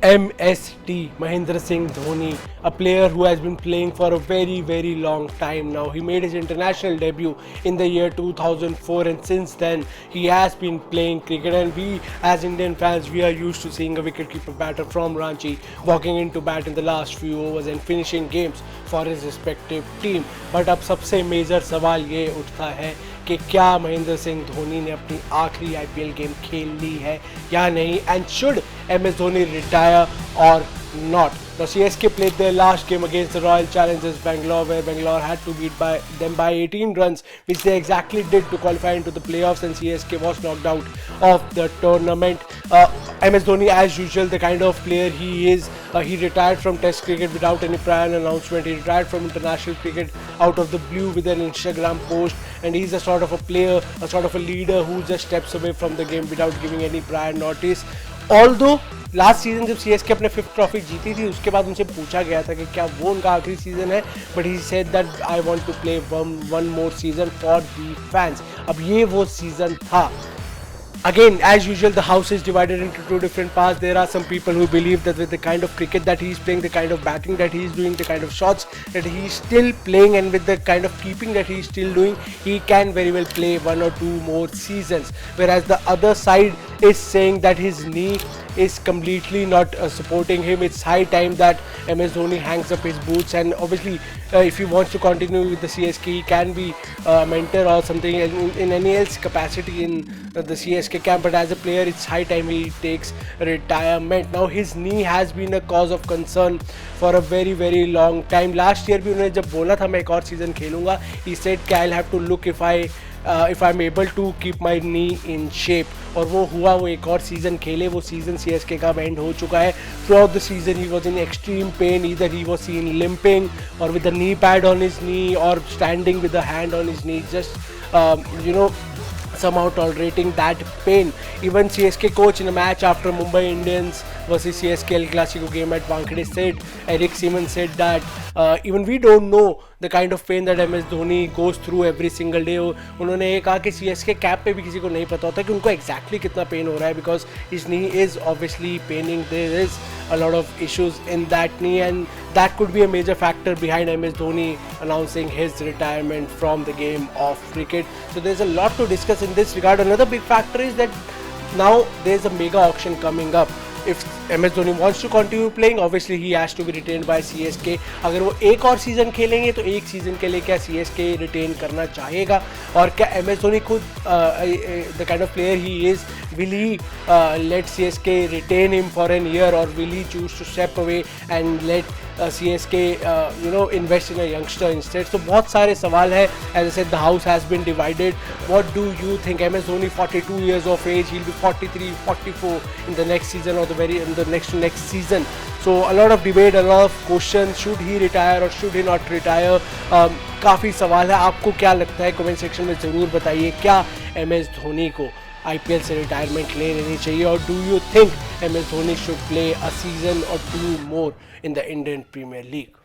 MSD, Mahendra Singh Dhoni, a player who has been playing for a very long time now. He made his international debut in the year 2004, and since then he has been playing cricket, and we as Indian fans, we are used to seeing a wicketkeeper batter from Ranchi walking into bat in the last few overs and finishing games for his respective team. But अब सबसे major सवाल ये उठता है कि क्या महेंद्र सिंह धोनी ने अपनी आखिरी IPL गेम खेल ली है या नहीं, and should MS Dhoni retire or not. Now CSK played their last game against the Royal Challengers Bangalore, where Bangalore had to beat them by 18 runs, which they exactly did to qualify into the playoffs, and CSK was knocked out of the tournament. MS Dhoni, as usual, the kind of player he is, he retired from Test cricket without any prior announcement. He retired from international cricket out of the blue with an Instagram post, and he's a sort of a player, a sort of a leader who just steps away from the game without giving any prior notice. Although last season जब CSK अपने 5th trophy जीती थी, उसके बाद उनसे पूछा गया था कि क्या वो उनका आखिरी सीजन है, but he said that I want to play one more season for the fans. अब ये वो सीजन था. Again, as usual, the house is divided into two different parts. There are some people who believe that with the kind of cricket that he's playing, the kind of batting that he's doing, the kind of shots that he's still playing, and with the kind of keeping that he's still doing, he can very well play 1 or 2 more seasons. Whereas the other side is saying that his knee is completely not supporting him. It's high time that MS Dhoni hangs up his boots, and obviously if he wants to continue with the CSK, he can be a mentor or something in any else capacity in the CSK camp, but as a player it's high time he takes retirement. Now his knee has been a cause of concern for a very long time. Last year भी उन्होंने जब बोला था मैं एक और season खेलूंगा, he said कि I'll have to look if I'm able to keep my knee in shape, और वो हुआ. वो एक और सीजन खेले. वो सीजन CSK का एंड हो चुका है. Throughout the season he was in extreme pain. Either he was seen limping or with a knee pad on his knee, or standing with a hand on his knee, just somehow tolerating that pain. Even CSK coach in a match after Mumbai Indians versus CSK El Clasico game at Wankhede said, Eric Seaman said that even we don't know the kind of pain that MS Dhoni goes through every single day. उन्होंने ये कहा कि CSK cap पे भी किसी को नहीं पता होता कि उनको exactly कितना पेन हो रहा है, because his knee is obviously paining. There is a lot of issues in that knee, and that could be a major factor behind MS Dhoni announcing his retirement from the game of cricket. So there's a lot to discuss in this regard. Another big factor is that now there's a mega auction coming up. If MS Dhoni wants to continue playing, obviously he has to be retained by CSK. अगर वो एक और season खेलेंगे तो एक season के लिए क्या CSK रिटेन करना चाहेगा, और क्या MS Dhoni खुद the kind of player he is, will he let CSK retain him for an year, or will he choose to step away and let CSK invest in a youngster instead? So बहुत सारे सवाल है. As I said, the house has been divided. What do you think? MS Dhoni 42 years of age, he'll be 43, 44 in the next season, or in the next season. So a lot of debate, a lot of questions. Should he retire or should he not retire? काफ़ी सवाल है. आपको क्या लगता है? Comment section में ज़रूर बताइए. क्या MS धोनी को IPL से रिटायरमेंट ले लेनी चाहिए, और do you think MS Dhoni should play a season और 2 more in the Indian Premier League?